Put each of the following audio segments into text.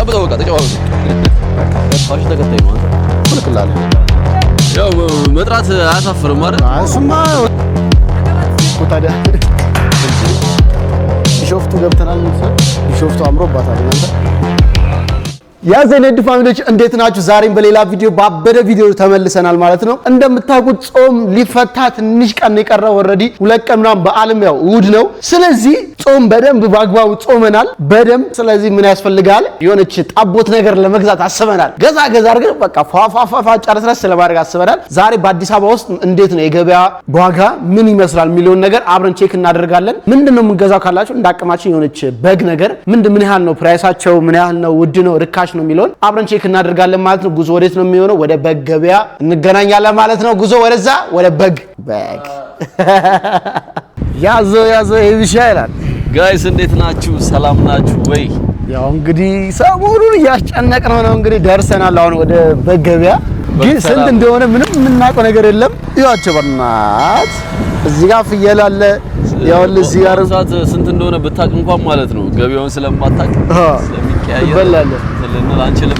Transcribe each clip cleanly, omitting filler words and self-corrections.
ጨብጠው በቃ ተጨዋወቱ። ፋሽ ተከታይ ነው አንተ ሁልክላለ ያው መጥራት አያሳፍርም አይደል? እሱማ ታዲያ ቢሾፍቱ ገብተናል። ቢሾፍቱ አምሮባታል እናንተ ያዘነድ ፋሚሊዎች እንዴት ናችሁ? ዛሬም በሌላ ቪዲዮ ባበደ ቪዲዮ ተመልሰናል ማለት ነው። እንደምታውቁት ጾም ሊፈታ ትንሽ ቀን የቀረው ኦሬዲ 2 ቀን ምናምን በዓለም ያው እሑድ ነው። ስለዚህ ጾም በደንብ ባግባቡ ጾመናል በደንብ። ስለዚህ ምን ያስፈልጋል? የሆነች ጣቦት ነገር ለመግዛት አስበናል። ገዛ አድርገን በቃ ፏፏፏ ጨርሰን ስለማድረግ አስበናል። ዛሬ በአዲስ አበባ ውስጥ እንዴት ነው የገበያ ዋጋ ምን ይመስላል የሚለውን ነገር አብረን ቼክ እናደርጋለን። ምንድነው የምንገዛው ካላችሁ እንዳቅማችን የሆነች በግ ነገር ምን ያህል ነው ፕራይሳቸው፣ ምን ያህል ነው ውድ ነው ርካሽ ነው የሚለውን አብረን ቼክ እናደርጋለን ማለት ነው። ጉዞ ወዴት ነው የሚሆነው? ወደ በግ ገበያ እንገናኛለን ማለት ነው። ጉዞ ወደዛ ወደ በግ ያዞ ይብሻ ይላል። ጋይስ እንዴት ናችሁ? ሰላም ናችሁ ወይ? ያው እንግዲህ ሰሞኑን እያስጨነቅነው ነው እንግዲህ ደርሰናል። አሁን ወደ በግ ገበያ ግን ስንት እንደሆነ ምንም የምናውቀው ነገር የለም። ይዋቸው በእናት እዚህ ጋር ፍየል አለ። ያው ለዚህ ጋር ስንት እንደሆነ ብታቅ እንኳን ማለት ነው ገበያውን ስለማታቅ ይበላል ልንል አንችልም።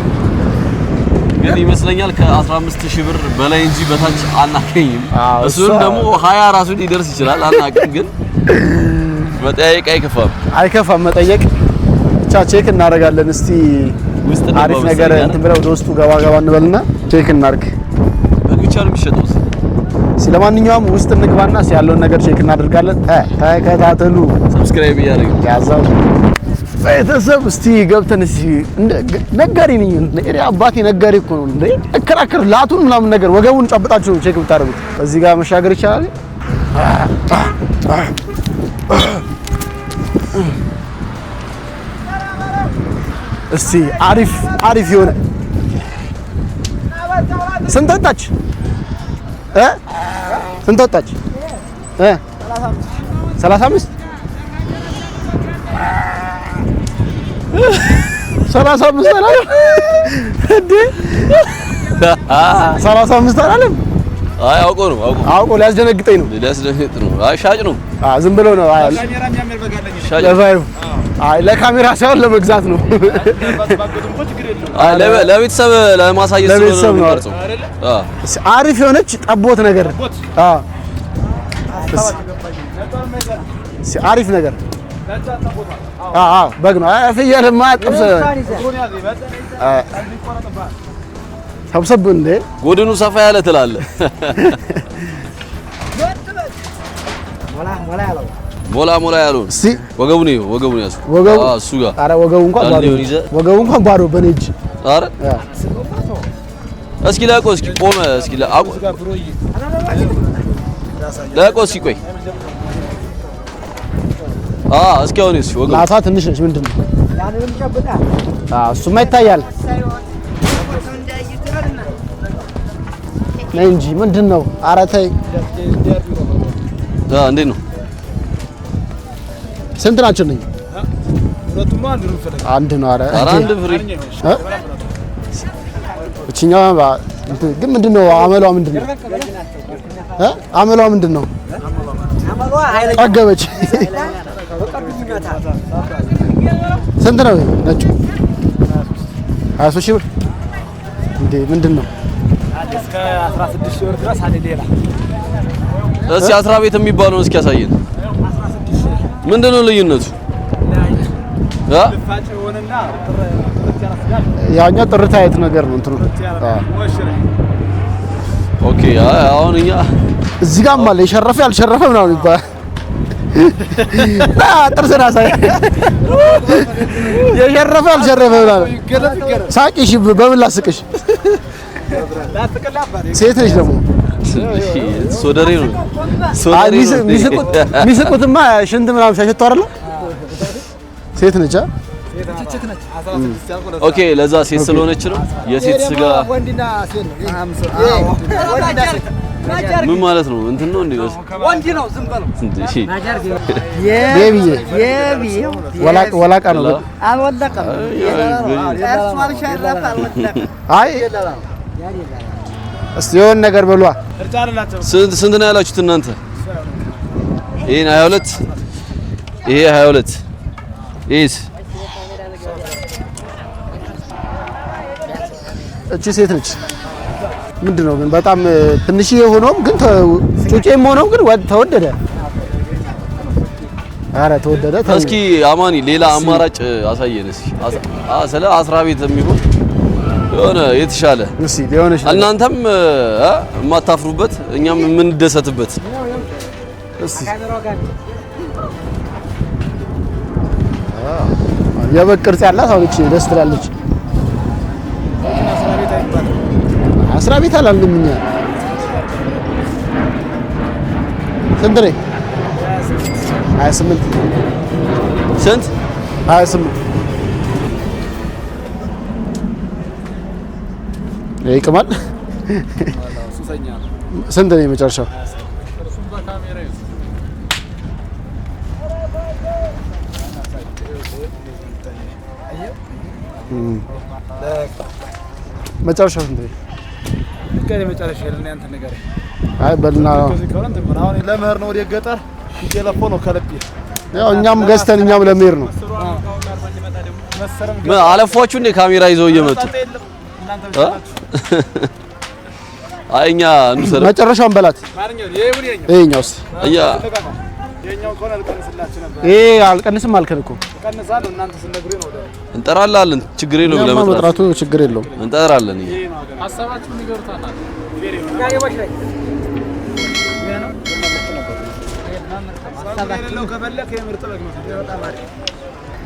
ግን ይመስለኛል ከ15000 ብር በላይ እንጂ በታች አናገኝም። እሱን ደግሞ 20 ራሱ ሊደርስ ይችላል አናውቅም። ግን መጠየቅ አይከፋም መጠየቅ ብቻ ቼክ እናደርጋለን። እስቲ ውስጥ አሪፍ ነገር እንትን ብለው ወደ ውስጡ ገባ እንበልና ቼክ እናድርግ። በግቻ ነው የሚሸጠው። ስለማንኛውም ውስጥ እንግባና ያለውን ነገር ቼክ እናደርጋለን። ተከታተሉ። ሰብስክራይብ ያድርጉ ያዛው ቤተሰብ። እስቲ ገብተን እስቲ ነጋሪ ነኝ እንዴ አባቴ ነጋሪ እኮ ነው እንዴ እከራከር ላቱን ምናምን ነገር ወገቡን ጨብጣችሁ ቼክ ብታደርጉት እዚህ ጋር መሻገር ይቻላል። እስቲ አሪፍ የሆነ ስንት ወጣች? ስንት ወጣች? 35 አላለም እንዴ? 35 አላለም? አይ አውቆ ሊያስደነግጠኝ ነው። አይ ሻጭ ነው። ዝም ብሎ ነው። አይ ለካሜራ ሳይሆን ለመግዛት ነው። አይ ለቤተሰብ ለማሳየት ነው። አሪፍ የሆነች ጠቦት ነገር አሪፍ ነገር በግ ነው። ፍየልማ ጥብስ ሰብሰብ እንደ ጎድኑ ሰፋ ያለ ትላለህ። ሞላ ያለው እሺ ወገቡን ያሱ እሱ ጋር ኧረ ወገቡ እንኳን ባዶ በኔ እጅ ኧረ እስኪ ለቆ እስኪ ቆመ እስኪ ለቆ እስኪ ቆይ እስኪ አሁን እሺ ወገቡ ላታ ትንሽ ነች። ምንድነው እሱማ ይታያል ነኝ እንጂ ምንድነው? ኧረ ተይ እንዴት ነው? ስንት ናቸው ነኝ? አንድ ነው። ኧረ አንድ ፍሪ እቺኛዋ ግን ምንድነው አመሏ? ምንድነው አመሏ? ምንድነው ጠገበች። ስንት ነው ነጩ? 23 ሺህ ብር እንዴ? ምንድነው እስከ 16 ሺህ ብር ድረስ አለ። ሌላ እስኪ 10 ቤት የሚባለው እስኪ ያሳየን። ምንድነው ልዩነቱ? ያኛው ጥርት አይነት ነገር ነው እንትኑ። ኦኬ አሁን እኛ እዚህ ጋር ማለት የሸረፈ ያልሸረፈ ምናምን ይባላል። ጥርስና ሳይ የሸረፈ ያልሸረፈ ምናምን ሳቂሽ በምን ላስቅሽ? ሴት ነች ደግሞ ሶደሬ ነው። ሚስቁትማ ሽንት ምናምን ሻሸቱ አይደለ? ሴት ነች። ኦኬ ለዛ ሴት ስለሆነች ነው የሴት ስጋ ምን ማለት ነው? እንትን ነው እንዴ? ወንድ ነው ዝም በለው ቤቢዬ ወላቃ ነው። አልወለቀም። አይ እስቲ የሆነ ነገር በሏ። ስንት ነው ያላችሁት እናንተ? ይሄን 22 ይሄ 22 ኢስ እቺ ሴት ነች። ምንድነው ግን በጣም ትንሽዬ ሆኖም ግን ጩጬም ሆኖም ግን ተወደደ። አረ ተወደደ። እስኪ አማኒ ሌላ አማራጭ አሳየን እስኪ። ስለ አስራ ቤት የሚሆን የሆነ የተሻለ እሺ ሊሆንሽ እናንተም የማታፍሩበት እኛም የምንደሰትበት እሺ የበግ ቅርጽ ያላት አሁንቺ ደስ ትላለች። አስራ ቤት አላልንም እኛ። ስንት ነኝ? 28 ስንት? 28 ይቅማል። ስንት ነው የመጨረሻው? መጨረሻው ስንት ነው? መጨረሻው የለም ያንተ ነገር። አይ በልና አሁን ለመኸር ነው ወደ ገጠር ይለፎ ነው ከለብ ያው እኛም ገዝተን እኛም ለመሄድ ነው። አለፏችሁ እንደ ካሜራ ይዘው እየመጡ አይ እኛ እንሰራ መጨረሻውን በላት። ይሄኛውስ ይሄ አልቀንስም አልከን እኮ እንጠራላለን። ችግር የለውም ለመጥራቱ ችግር የለውም እንጠራለን። ይሄ ሐሳባችሁን ንገሩታና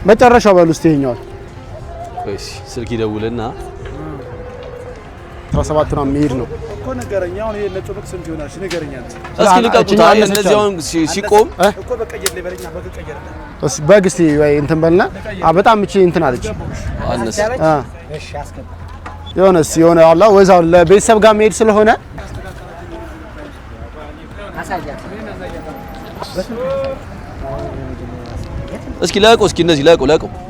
መጨረሻው በሉ እስቲ ይሄኛው እሺ ስልክ ይደውልና 17 ነው የሚሄድ ነው እኮ ነገረኛ። አሁን ይሄ ነጭ በግ ስንት ይሆናል? ነገረኛ እስኪ ልቀቁት። አይ እነዚህ አሁን ሲቆም እኮ በቀየር ላይ በለኛ በቀየር እሺ በግ እስቲ ወይ እንትን በልና በጣም እቺ እንትን አለች አነስ እሺ አስከብ የሆነስ የሆነ አላ ወዛው ለቤተሰብ ጋር መሄድ ስለሆነ እስኪ ለቆ እስኪ እነዚህ ለቆ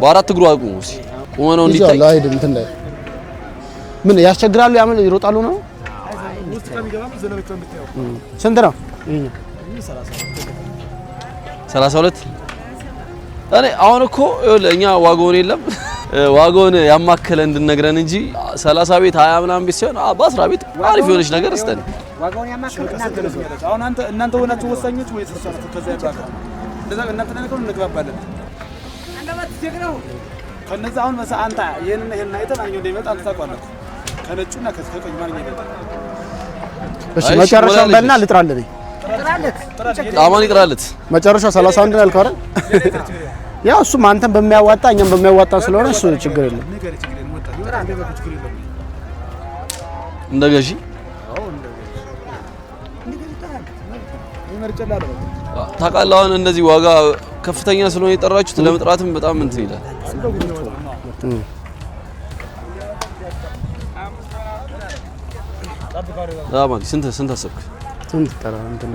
በአራት እግሩ አቁሙ። እስኪ ቁመናው እንዲታይ ይላል አይደል? እንትን ላይ ምን ያስቸግራሉ? ያምን ይሮጣሉ ነው። ስንት ነው ይሄኛው? 32 እኔ አሁን እኮ እኛ ዋጋውን የለም ዋጋውን ያማከለ እንድንነግረን እንጂ 30 ቤት 20 ምናምን ቤት ሲሆን በ10 ቤት አሪፍ የሆነች ነገር እስጠን። ዋጋውን ያማከለ አሁን እናንተ ሆናችሁ ወሳኞች ወይስ ከዛ ያባካ እንደዛ እናንተ ነገር እንግባባለን። አንደበት ጀግናው ከነዛ አሁን መሳ አንተ ይሄን አይተህ ማንኛው እንደሚመጣ አንተ ታውቃለህ። ከነጩና ከቀኝ ማንኛው ይመጣ። እሺ መጨረሻውን በልና ልጥራለህ። አማን ይጥራለት። መጨረሻው 31 ነው ያልከው አይደል? ያው እሱም አንተም በሚያዋጣ እኛም በሚያዋጣ ስለሆነ እሱ ችግር የለም። እንደገዢ ታውቃለህ። አሁን እንደዚህ ዋጋ ከፍተኛ ስለሆነ የጠራችሁት ለመጥራትም በጣም እንትን ይላል። አማን ስንት አሰብክ? ስንት ጠራ እንትን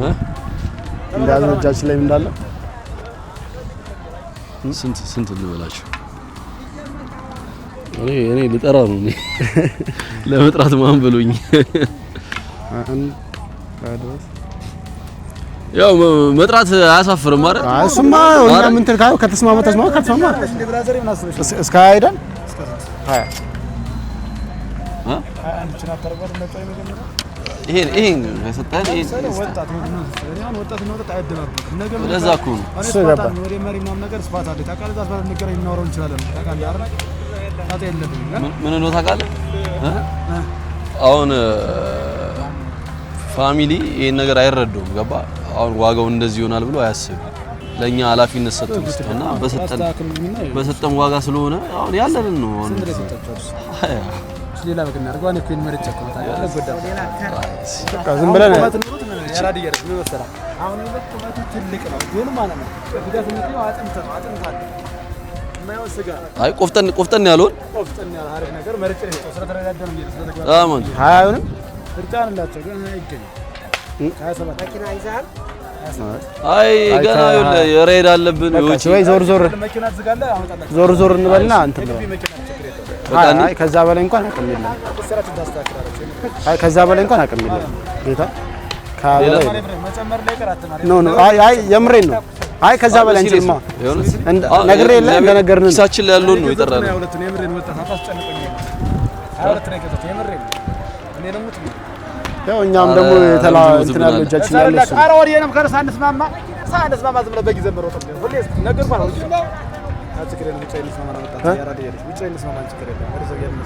እንዳለ እጃችን ላይ እንዳለ ስንት ልበላችሁ? እኔ ልጠራ ነው ለመጥራት ማን ብሎኝ ያው መጥራት አያሳፍርም ማለት እሱማ እኛ ምን ተልካው ከተስማማ ከተስማማ እስከ አይደል 20 ይሄን የሰጠን ወጣት ነው ለዛ እኮ ነው እሱ ገባ ወደ መሪ ምናምን ነገር ስፋት አለ ታውቃለህ። ዛስ ባለ ነገር እናወራው እንችላለን ታውቃለህ አይደል? ታታ የለብኝ ምን ነው ታውቃለህ። አሁን ፋሚሊ ይሄን ነገር አይረዳውም። ገባ አሁን ዋጋው እንደዚህ ይሆናል ብሎ አያስብም። ለኛ ኃላፊነት ሰጥተውና በሰጠን ዋጋ ስለሆነ አሁን ያለንን ነው አሁን ሌላ ነገር እናርጋው እኔ ኮይን መረጨ እኮ ታውቃለህ። በቃ ዝም ብለን ያራድ ይያረስ ምን መሰለህ አሁን ለቁመቱ ትልቅ ነው ግን ማለት ነው ጉዳት ነው አጥንት የማይወስ ስጋ አይ ቆፍጠን ያለውን ያለ አሪፍ ነገር መረጨ ነው ስለተረዳደን ነው ስለተግባባ አማን ሃያውንም እርጫን እንዳቸው ግን አይገኝ 27 መኪና ይዛል። አይ ገና የሬድ አለብን ወይ መኪና ዝጋለህ አመጣላችሁ ዞር እንበልና አንተ ነው አይ ከዛ በላይ እንኳን አቅም የለም። አይ ከዛ በላይ እንኳን አቅም የለም። ጌታ ካለ መጨመር ላይ ቀራት ማለት ነው። አይ የምሬን ነው። አይ ከዛ በላይ እንጂማ ነግሬ የለ እንደነገርን ኪሳችን ላይ ያለውን ነው የጠራነው። 22 ነው የገዛሁት የምሬን እኔ ደግሞ ያው እኛም ደግሞ የተላ እንትን ያለው እጃችን ያለው እሱ ኧረ ወዲያንም ከርሳ አንስማማ ዝም ብለህ በጊዜ ዘመረው ተብለ ሁሌ ነገር ማለት ነው አትክሬ ነው ብቻ ይስማማ ነው መጣ ያራደ ይሄድ ብቻ ይስማማ ችግር የለም ወደ ዘገየ ነው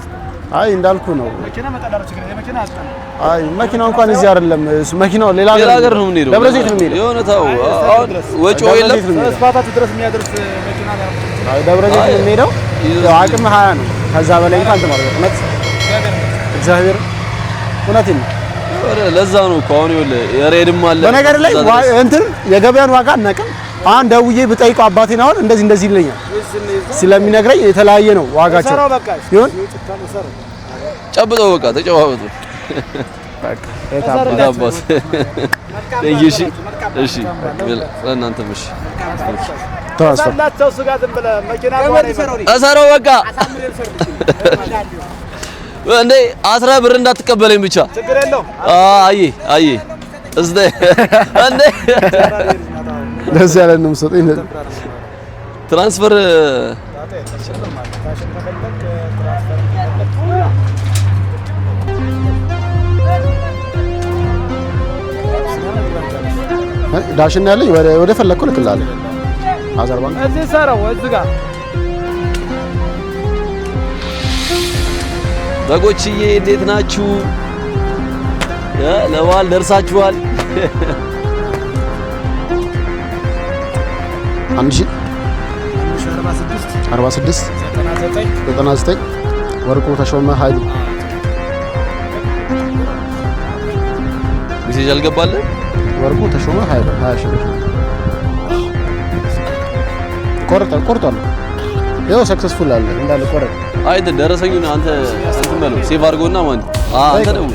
አይ እንዳልኩ ነው መኪና መጣዳር ችግር የመኪና አስጠና አይ መኪናው እንኳን እዚህ አይደለም መኪናው ሌላ ሀገር ነው የምንሄደው ደብረ ዘይት ነው የምንሄደው የሆነ ታው አሁን ወጪው የለም ስፋታቱ ድረስ የሚያደርስ መኪና ነው አይ ደብረ ዘይት ነው የምንሄደው አቅም 20 ነው ከዛ በላይ እንኳን ተማርገጥ መጥ እግዚአብሔር እውነቴን ነው ለዛ ነው እኮ አሁን ይኸውልህ የሬድም አለ በነገር ላይ እንትን የገበያን ዋጋ አናውቅም አሁን ደውዬ ብጠይቀው አባቴን አሁን እንደዚህ ይለኛል ስለሚነግረኝ የተለያየ ነው ዋጋቸው ይሁን ጨብጠው በቃ ተጨባበጡ በቃ የታባስ እሺ እሺ ለእናንተም እሺ ተሰላቸው ስጋ ዝም ብለህ መኪና አሰረው በቃ እንዴ 10 ብር እንዳትቀበለኝ ብቻ ችግር የለው አይ እስደ እንዴ ለዛ ያለን ነው ሰጠኝ ትራንስፈር ዳሽን ያለኝ ወደ ፈለኩ ልክላለሁ አዘር ባንክ እዚህ ሰራው እዚህ ጋር በጎችዬ እንዴት ናችሁ? ለበዓል ደርሳችኋል? 46 99 ወርቁ ተሾመ ኃይሉ ሜሴጅ አልገባልህ? ወርቁ ተሾመ ኃይሉ 20 ሺህ ቆርጧል። ያው ሰክሰስፉል አለ እንዳለ ቆረጥ አይ ደረሰኙን አንተ እንትን በለው ሴቭ አድርጎና ማን አንተ ደግሞ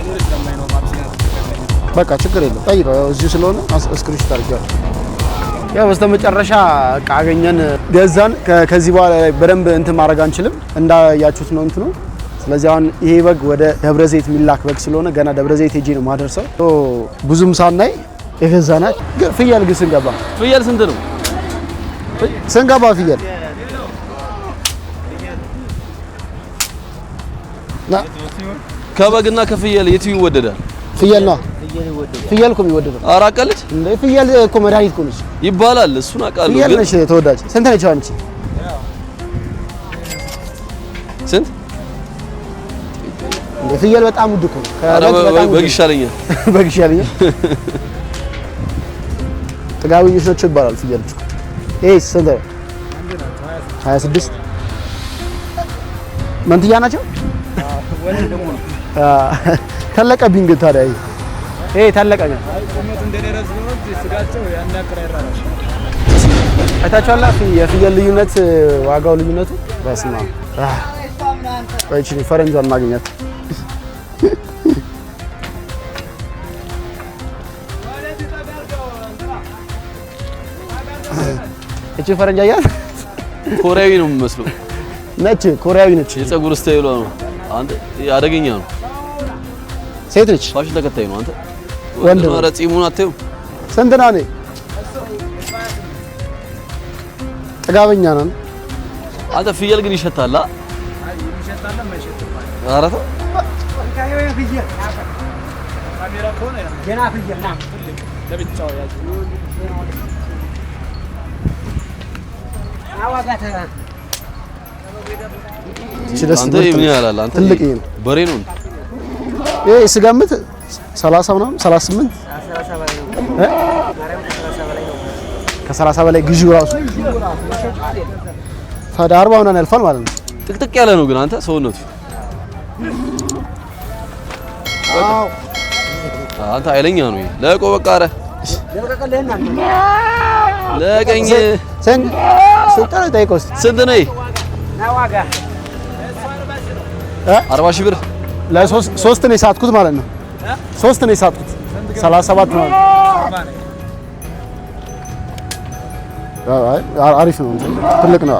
በቃ ችግር የለም ጠይቀው እዚሁ ስለሆነ ስክሪንሾት አድርጌዋለሁ። ያው በስተመጨረሻ ዕቃ አገኘን ገዛን። ከዚህ በኋላ በደንብ እንትን ማድረግ አንችልም እንዳያችሁት ነው እንትኑ። ስለዚህ አሁን ይሄ በግ ወደ ደብረ ዘይት የሚላክ በግ ስለሆነ ገና ደብረ ዘይት ሄጄ ነው ማደርሰው። ብዙም ሳናይ የገዛናት ፍየል ግን ስንገባ ፍየል ስንት ነው? ስንገባ ፍየል ከበግና ከፍየል የቱ ይወደዳል? ፍየል ነው። ፍየል እኮ የሚወደደው አራቀልት እንዴ? ፍየል እኮ መድኃኒት እኮ ነች ይባላል። እሱን አውቃለሁ። ፍየል ነች ተወዳጅ። ስንት ነች አንቺ? ስንት እንዴ? ፍየል በጣም ውድ እኮ ነው። በግ ይሻለኛል። በግ ይሻለኛል። ጥጋበኞች ናቸው ይባላል ፍየሎች። ኤስ ስንት? 26 መንትያ ናቸው። ተለቀብኝ ግን ታዲያ ይሄ ተለቀኝ። አይታችኋል የፍየል ልዩነት ዋጋው ልዩነቱ በስማ እቺ ፈረንጇን ማግኘት እቺ ፈረንጃ ያያት ኮሪያዊ ነው የሚመስለው ነች። ኮሪያዊ ነች። የፀጉር ስታይሏ ነው አንተ አደገኛ ነው። ሴት ነች። ፋሽን ተከታይ ነው አንተ ወንድ ነው። ኧረ ጺሙን አትይው። ስንት ነው? እኔ ጥጋበኛ ነን። አንተ ፍየል ግን ይሸታል። ኧረ ተው አንተ ምን ያላል? አንተ ትልቅ ነው በሬ ነው። ይሄ ስገምት 30 ምናምን 38 ከ30 በላይ ግዢው ራሱ ታዲያ 40 ምናምን ያልፋል ማለት ነው። ጥቅጥቅ ያለ ነው ግን አንተ ሰውነቱ አንተ ኃይለኛ ነው። ለቆ በቃ ኧረ ለቀኝ ስንት ነው? 40 ሺህ ብር ለሶስት ነው የሳትኩት ማለት ነው። 3 ነው የሳትኩት 37 ነው። አሪፍ ነው። ትልቅ ነው።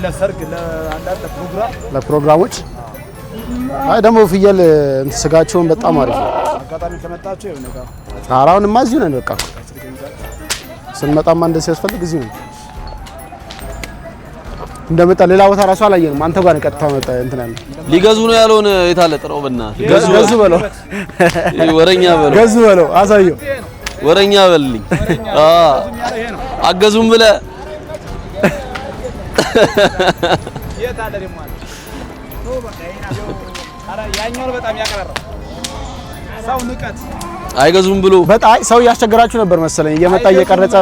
ለሰርግ ለአንዳንድ ፕሮግራም ለፕሮግራሞች አይ ደግሞ ፍየል ስጋቸውን በጣም አሪፍ ነው። አጋጣሚ ከመጣችሁ ይሄ ነው። አራውንማ እዚሁ ነን። በቃ ስንመጣማ እንደዚህ ያስፈልግ እዚሁ ነው። እንደመጣ ሌላ ቦታ ራሱ አላየንም። አንተ ጋር ቀጥታ መጣ እንትን አለ። ሊገዙ ነው ያለውን የታለ ጥራው በእናትህ ገዙ በለው ወረኛ በለው ገዙ በለው አሳየው ወረኛ በልልኝ አገዙም ብለህ የታለ ደግሞ ነው በቃ አረ ያኛው በጣም ያቀራራው ሰው ንቀት አይገዙም ብሎ በጣም ሰው እያስቸገራችሁ ነበር መሰለኝ እየመጣ እየቀረጸ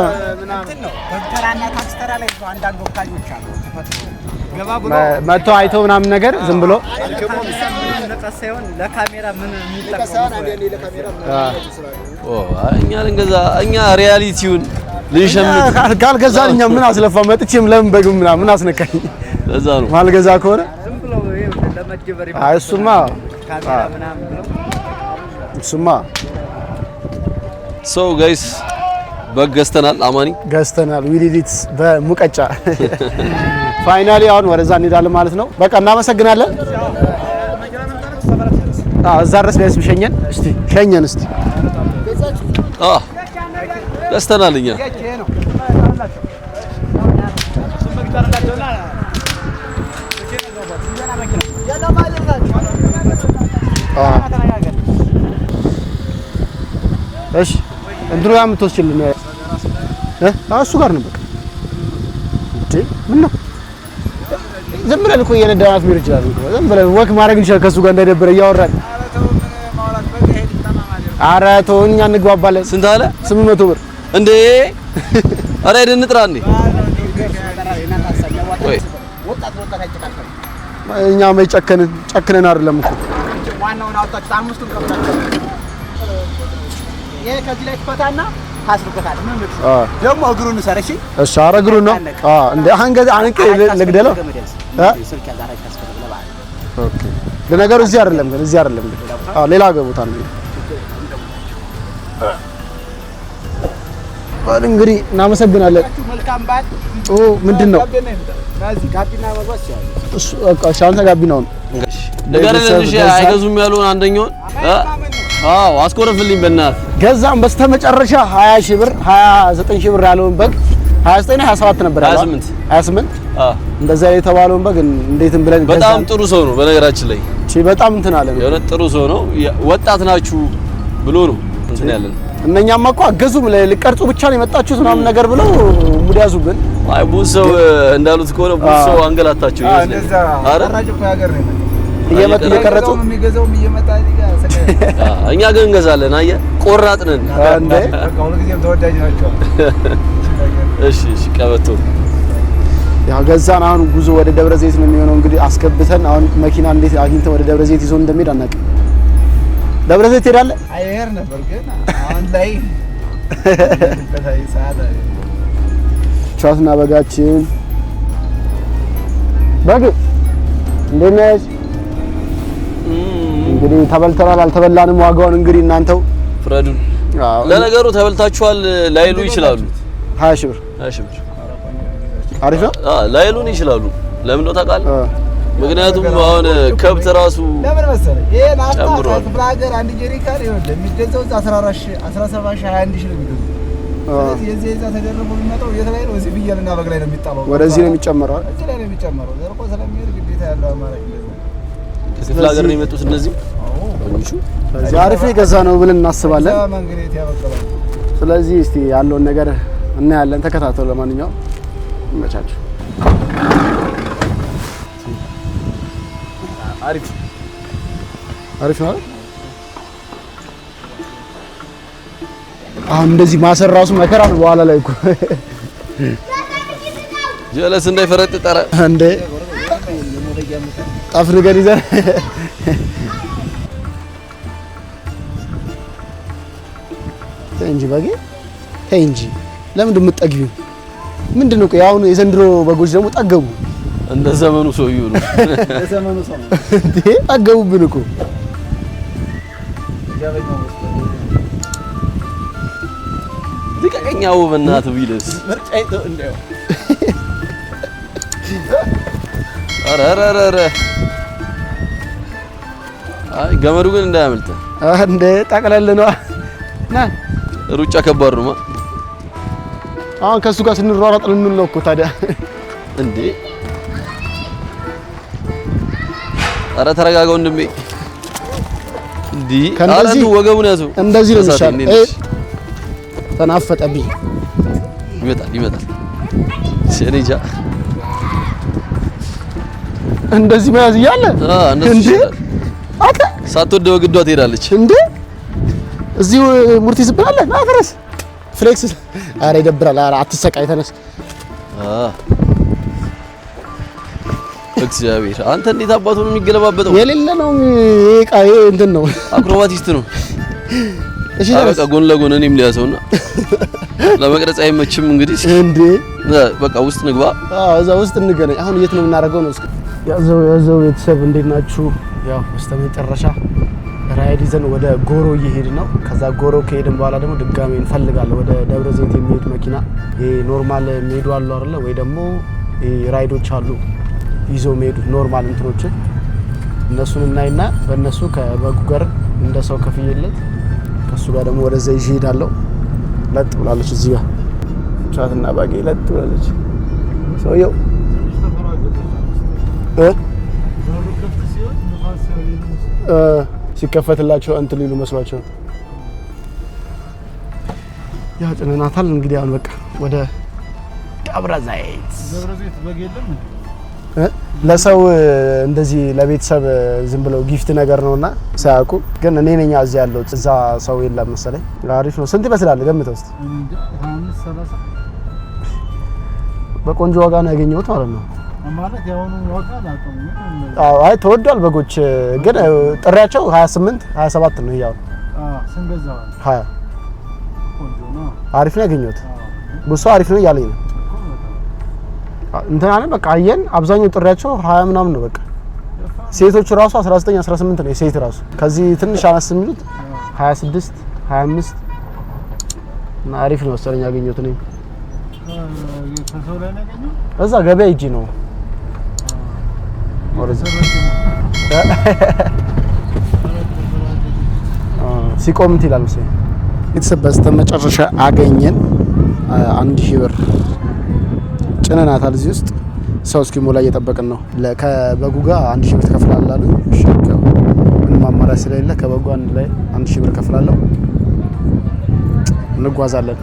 እንትን ነው በተራና ታክስተራ ላይ አንዳንድ ወካዮች አሉ ገባ ብሎ መጥቶ አይቶ ምናምን ነገር ዝም ብሎ ንቀት ሳይሆን ለካሜራ ምን እኛ ልንገዛ እኛ ሪያሊቲውን ልንሸምት ካልገዛን እኛ ምን አስለፋ መጥቼም ለምን በግ ምናምን አስነካኝ ለዛ ነው ማልገዛ ከሆነ ዝም ብሎ ለመጀበር እሱማ ካሜራ ምናምን ብሎ እሱማ ሶ ጋይስ በግ ገዝተናል አማኒ ገዝተናል ዊሊዲት በሙቀጫ ፋይናሊ አሁን ወደዛ እንሄዳለን ማለት ነው በቃ እናመሰግናለን እዛ ድረስ ቢያንስ ሸኘን እስቲ ሸኘን እስቲ ገዝተናል እኛ እሺ እንትኑ ጋር የምትወስጂልን እሱ ጋር ነው በቃ እንዴ ምን ነው ዝም ብለን እኮ እየነዳናት ቢሆን ይችላል ዝም ብለን ወክ ማድረግ እንችላለን ከሱ ጋር እንዳይደብረ እያወራን ኧረ ተው እኛ እንግባባለን ስንት አለ 800 ብር እንዴ ኧረ ሄደን እንጥራ እንዴ ወይ እኛ ጨክነን አይደለም እኮ ዋናውን አውጣችሁ አምስቱን ከፍታችሁ ይሄ ከዚህ ላይ ትፈታና ታስርበታል ምን ልጅ ደግሞ እግሩን ሰረሽ እሺ ኧረ እግሩን ነው እንዴ አንገዛ አንቄ ልግደለው ስልክ ያዛራች ታስከፍለ ባል ኦኬ ለነገሩ እዚህ አይደለም ግን እዚህ አይደለም ሌላ ገቡታ ነው ባል እንግዲህ እናመሰግናለን መልካም ባል ምንድነው ናዚ ጋቢና መግባት ይችላል እሱ በቃ ሻንተ ጋቢናው ንገረልሽ አይገዙም ያሉን አንደኛውን አስቆረፍልኝ በእናትህ ገዛም በስተመጨረሻ 20 ሺህ ብር 29 ሺህ ብር ያለውን በግ 29 27 ነበር 28 እንደዛ የተባለውን በግ እንዴትም ብለን ገዛን በጣም ጥሩ ሰው ነው በነገራችን ላይ በጣም እንትን አለ ነው የሆነ ጥሩ ሰው ነው ወጣት ናችሁ ብሎ ነው እንትን ያለን እነኛማ እኮ አገዙም ለቀርጹ ብቻ ነው የመጣችሁት ምናምን ነገር ብለው ሙድ ያዙብን አይ ብዙ ሰው እንዳሉት ከሆነ ብዙ ሰው አንገላታቸው ይመስላል አረ እየመጡ እየቀረጹ የሚገዛውም እየመጣ እኛ ግን እንገዛለን አየህ ቆራጥ ነን እንዴ ሁሉ ጊዜም ተወዳጅ ናቸው እሺ ቀበቶ ያው ገዛን አሁን ጉዞ ወደ ደብረ ዘይት ነው የሚሆነው እንግዲህ አስገብተን አሁን መኪና እንዴት አግኝተን ወደ ደብረ ዘይት ይዞን እንደሚሄድ አናውቅም ደብረ ዘይት ትሄዳለህ አይሄር ነበር ግን አሁን ላይ ቻትና በጋችን በግ እንዴት ነሽ እንግዲህ ተበልተናል አልተበላንም ዋጋውን እንግዲህ እናንተው ፍረዱን ለነገሩ ተበልታችኋል ላይሉ ይችላሉ 20 ሺህ ብር አሪፍ ነው ላይሉን ይችላሉ ለምን ነው ታውቃለህ ምክንያቱም አሁን ከብት ራሱ ለምን መሰለህ ይሄ ናፍታ ከፍላገር አንድ ጀሪካን ይወደ የሚገዛው 14 17 21 ሺህ ነው የሚገዛው ስለዚህ የዛ ተደረበው የሚመጣው የት ላይ ነው እዚህ ፍየልና በግ ላይ ነው የሚጣለው ወደዚህ ነው የሚጨመረው እዚህ ላይ ነው የሚጨመረው ዘርቆ ስለሚሄድ ግዴታ ያለው አማራጭ እንደዛ ከፍላገር ነው የመጡት እነዚህ ስለዚህ አሪፍ የገዛ ነው ብለን እናስባለን ስለዚህ እስቲ ያለውን ነገር እናያለን ተከታተሉ ለማንኛውም ይመቻችሁ አሪፍ ነው አሁን እንደዚህ ማሰር ራሱ መከራ ነው በኋላ ላይ እኮ ጀለስ እንዳይፈረጥ ጠረ እንዴ ጣፍ ነገር ይዘህ እንጂ ባጌ እንጂ ለምንድን ነው የምትጠግቢው ምንድነው ቆይ አሁን የዘንድሮ በጎች ደግሞ ጠገቡ እንደ ዘመኑ ሰው ይሁን ለዘመኑ ሰው እንዴ ጠገቡብን እኮ ልቀቀኛው በእናትህ ቢልስ ምርጫይቶ እንደው አረ አይ ገመዱ ግን እንዳያመልጥ እንዴ ጠቅለል ነው ና ሩጫ ከባድ ነው አሁን ከሱ ጋር ስንሯሯጥ ልንል ነው እኮ ታዲያ እንዴ ኧረ ተረጋጋ ወንድሜ እንዴ ከነዚህ ወገቡን ያዘው እንደዚህ ነው የሚሻለው ተናፈጠብኝ ይመጣል ሲሪጃ እንደዚህ መያዝ ይያለ እንዴ አታ ሳትወደው ግዷ ትሄዳለች እንዴ እዚሁ ሙርቲ ዝብላለ ማፈረስ ፍሌክስ አረ ይደብራል አረ አትሰቃይ ተነስ እግዚአብሔር አንተ እንዴት አባቱ ነው የሚገለባበጠው የሌለ ነው ይሄ እንትን ነው አክሮባቲስት ነው እሺ በቃ ጎን ለጎን እኔም ሊያሰውና ለመቅረጽ አይመችም እንግዲህ እንዴ በቃ ውስጥ ንግባ እዛ ውስጥ እንገናኝ አሁን የት ነው የምናደርገው ነው ያዘው ቤተሰብ እንዴት ናችሁ ያው በስተመጨረሻ ራይድ ይዘን ወደ ጎሮ እየሄድን ነው ከዛ ጎሮ ከሄድን በኋላ ደግሞ ድጋሜ እንፈልጋለን ወደ ደብረ ዘይት የሚሄድ መኪና ይሄ ኖርማል የሚሄዱ አሉ አይደለ ወይ ደግሞ ይሄ ራይዶች አሉ ይዞ የሚሄዱ ኖርማል እንትኖች እነሱን እናይና በእነሱ ከበጉ ጋር እንደ ሰው ከፍየለት ከሱ ጋር ደግሞ ወደዛ ይዤ እሄዳለሁ ለጥ ብላለች እዚህ ጋር ቻትና ባጌ ለጥ ብላለች ሰውየው ሲከፈትላቸው እንትን ሊሉ መስሏቸው ያ ጭነናታል እንግዲህ አሁን በቃ ወደ ደብረ ዘይት በግ የለም ለሰው እንደዚህ ለቤተሰብ ዝም ብለው ጊፍት ነገር ነውና ሳያውቁ ግን እኔ ነኝ እዚህ ያለው እዛ ሰው የለም መሰለኝ አሪፍ ነው ስንት ይመስላል ገምተው እስቲ 25 በቆንጆ ዋጋ ነው ያገኘሁት ማለት ነው ማለት ያውኑ ዋጋ አላውቅም አይ ተወዷል በጎች ግን ጥሪያቸው 28 27 ነው ያው ስንገዛው 20 ቆንጆ ነው አሪፍ ነው ያገኘሁት ብዙ አሪፍ ነው ያለኝ ነው እንትና ነው በቃ አየን አብዛኛው ጥሪያቸው 20 ምናምን ነው በቃ ሴቶቹ ራሱ 19 18 ነው የሴት ራሱ ከዚህ ትንሽ አነስ የሚሉት 26 25 እና አሪፍ ነው መሰለኝ ያገኘሁት ነው ከሰው ላይ ነው እዛ ገበያ ሂጂ ነው ሲቆም ይላል መሰለኝ የተሰበስተ መጨረሻ አገኘን 1000 ብር ጭነናታል እዚህ ውስጥ ሰው እስኪሞላ እየጠበቅን ነው ከበጉ ጋር 1000 ብር ትከፍላለህ አሉ እሺ ምንም አማራጭ ስለሌለ ከበጉ አንድ ላይ 1000 ብር ከፍላለሁ እንጓዛለን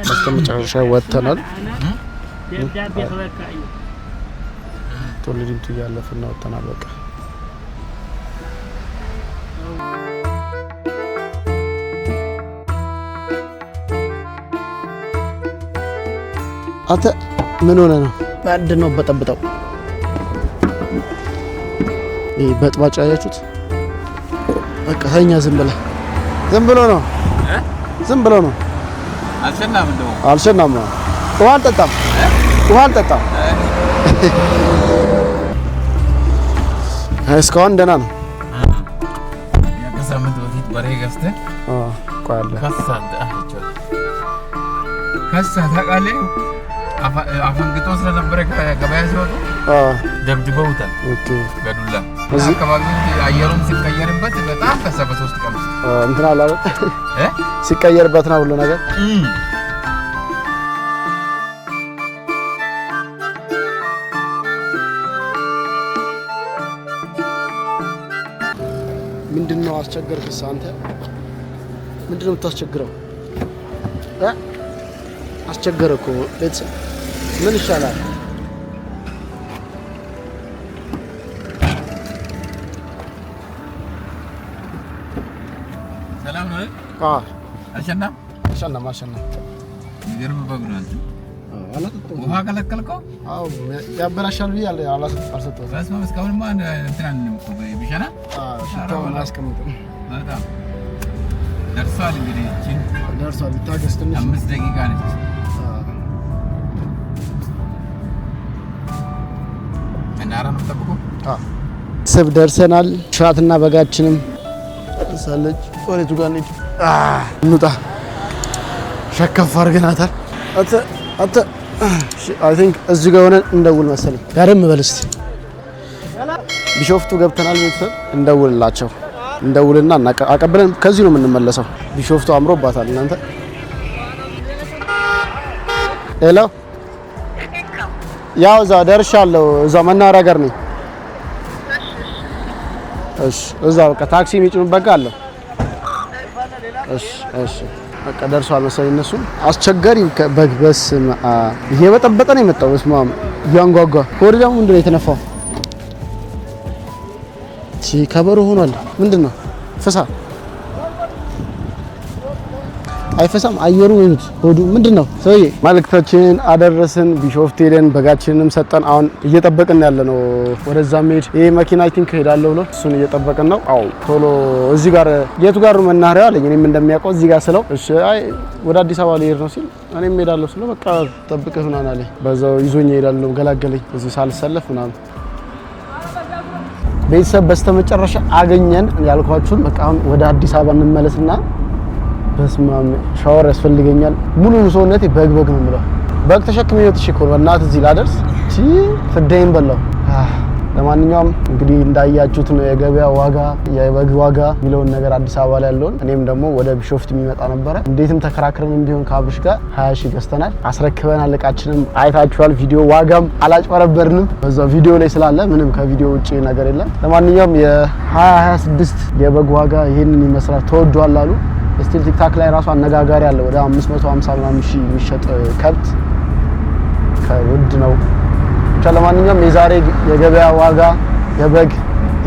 በስተመጨረሻ ወጥተናል ቶልዲምቱ ያለፈና ወጥተናል በቃ አተ ምን ሆነ ነው ባድ ነው በጠብጠው ይሄ በጥባጭ አያችሁት በቃ ተኛ ዝም ብሎ ነው አልሸናም ውሃ አልጠጣም እስካሁን ደህና ነው ከሳምንት በፊት በሬ ገዝተህ ቆያለ ከሳ ታውቃለህ አፈንግጦ ስለነበረ ገበያ ሲወጡ ደብድበውታል በዱላ አካባቢ አየሩም ሲቀየርበት በጣም ከሳ በ3 ቀን ውስጥ እንትና አላለ ሲቀየርበት ነው ሁሉ ነገር ምንድነው አስቸገርክስ አንተ ምንድነው የምታስቸግረው አስቸገረኩ ቤተሰብ ምን ይሻላል ሰላም ነው አሸናም ይገርም በግራ ውሃ ከለከልከው አው ያበላሻል ቢያለ አልሰጠው በስመ አብ እስካሁን ማን እንትን አንንም እኮ ቢሻና ሽታውን አያስቀምጥም በጣም ደርሷል እንግዲህ ደርሷል ብታገስ ትንሽ 5 ደቂቃ ነች እናራ መጠብቁ ሰብ ደርሰናል ሻትና በጋችንም ሰለች ወሬቱ ጋር ነች እንውጣ ሸከፍ አድርገናታል አተ አይ ቲንክ እዚህ ጋር ሆነን እንደውል መሰለኝ ጋርም በልስቲ ቢሾፍቱ ገብተናል ቤተሰብ እንደውልላቸው እንደውልና አቀብለን ከዚህ ነው የምንመለሰው። ቢሾፍቱ አምሮባታል እናንተ። ሄሎ ያው እዛ ደርሻለሁ። እዛ መናኸሪያ ጋር ነኝ። እሺ እዛ በቃ ታክሲ የሚጭኑበት ጋር አለ። እሺ በቃ ደርሷል መሰለኝ። እነሱ አስቸጋሪ በስመ አብ እየበጠበጠ ነው የመጣው። በስመ አብ እያንጓጓ ወደ ደግሞ ምንድን ነው የተነፋው? ከበሮ ሆኗል። ምንድን ነው ፍሳ አይፈሳም አየሩ ወይስ ሆዱ ምንድን ነው? ሰውዬ መልእክታችንን አደረስን። ቢሾፍቱ ሄደን በጋችንንም ሰጠን። አሁን እየጠበቅን ያለ ነው ወደዛ መሄድ። ይሄ መኪና አይ ቲንክ ሄዳለሁ ብሎ እሱን እየጠበቅን ነው። አው ቶሎ እዚህ ጋር የቱ ጋር ነው መናኸሪያው አለኝ። እኔም እንደሚያውቀው እዚህ ጋር ስለው እሺ አይ ወደ አዲስ አበባ ልሄድ ነው ሲል እኔም ሄዳለሁ ስለው በቃ ጠብቀህ ምናምን አለኝ። በዛው ይዞኝ ሄዳለሁ ገላገለኝ እዚህ ሳልሰለፍ ምናምን። ቤተሰብ በስተመጨረሻ አገኘን ያልኳችሁን። በቃ አሁን ወደ አዲስ አበባ እንመለስና በስማም ሻወር ያስፈልገኛል። ሙሉ ሰውነቴ በግ ነው የምለው። በግ ተሸክሜ ወጥቼ እኮ በእናትህ እዚህ ላደርስ ፍዳይን በላው። ለማንኛውም እንግዲህ እንዳያችሁት ነው የገበያ ዋጋ የበግ ዋጋ የሚለውን ነገር አዲስ አበባ ላይ ያለውን። እኔም ደግሞ ወደ ቢሾፍቱ የሚመጣ ነበረ። እንዴትም ተከራክረን ቢሆን ከአብርሽ ጋር 20 ሺህ ገዝተናል፣ አስረክበናል። እቃችንም አይታችኋል። ቪዲዮ ዋጋም አላጭበረበርንም። በዛው ቪዲዮ ላይ ስላለ ምንም ከቪዲዮ ውጪ ነገር የለም። ለማንኛውም የ2026 የበግ ዋጋ ይሄንን ይመስላል። ተወዷል አሉ ስቲል ቲክታክ ላይ ራሱ አነጋጋሪ አለ። ወደ 550 ምናምን ሺህ የሚሸጥ ከብት ከውድ ነው። ለማንኛውም የዛሬ የገበያ ዋጋ የበግ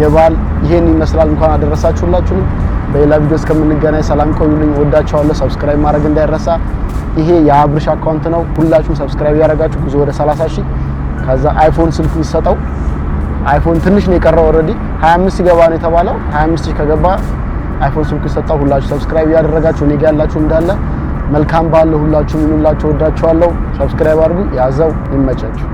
የባል ይሄን ይመስላል። እንኳን አደረሳችሁላችሁም። በሌላ ቪዲዮ እስከምንገናኝ ሰላም ቆዩልኝ። ወዳችኋለሁ። ሰብስክራይብ ማድረግ እንዳይረሳ። ይሄ የአብርሽ አካውንት ነው። ሁላችሁም ሰብስክራይብ ያደረጋችሁ ጉዞ ወደ 30 ሺህ። ከዛ አይፎን ስልክ ይሰጠው። አይፎን ትንሽ ነው የቀረው። ኦሬዲ 25 ይገባ ነው የተባለው። 25 ሺህ ከገባ አይፎን ስልክ ይሰጣው። ሁላችሁ ሰብስክራይብ ያደረጋችሁ እኔ ጋር ያላችሁ እንዳለ መልካም ባለ ሁላችሁም ይኑላችሁ። ወዳችኋለሁ። ሰብስክራይብ አድርጉ። ያዘው ይመቻችሁ።